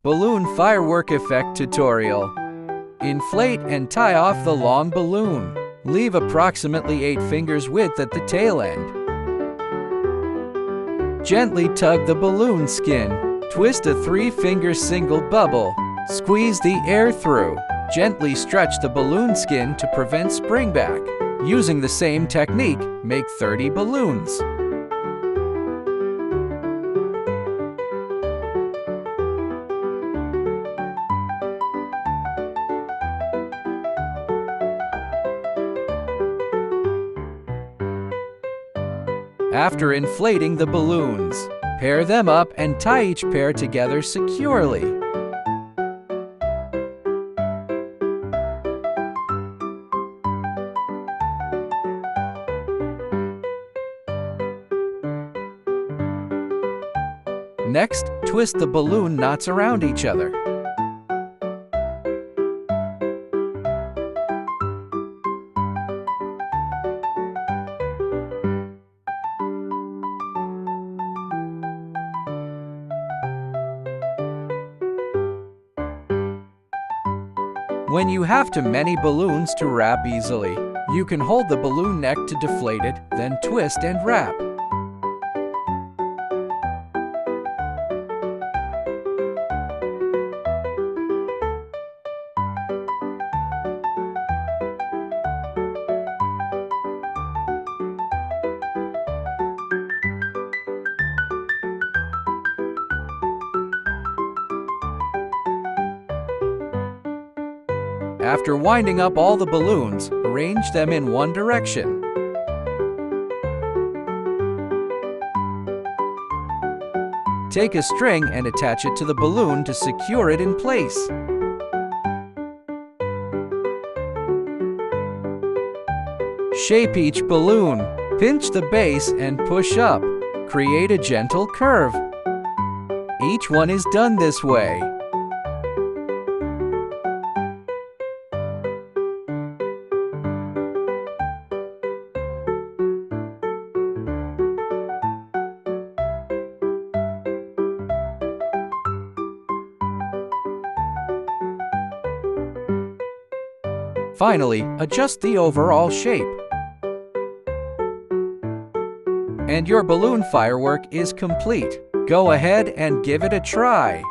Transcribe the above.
Balloon firework effect tutorial. Inflate and tie off the long balloon. Leave approximately 8 fingers width at the tail end. Gently tug the balloon skin. Twist a 3-finger single bubble. Squeeze the air through. Gently stretch the balloon skin to prevent springback. Using the same technique, make 30 balloons. After inflating the balloons, pair them up and tie each pair together securely. Next, twist the balloon knots around each other. When you have too many balloons to wrap easily, you can hold the balloon neck to deflate it, then twist and wrap. After winding up all the balloons, arrange them in one direction. Take a string and attach it to the balloon to secure it in place. Shape each balloon. Pinch the base and push up. Create a gentle curve. Each one is done this way. Finally, adjust the overall shape. And your balloon firework is complete. Go ahead and give it a try.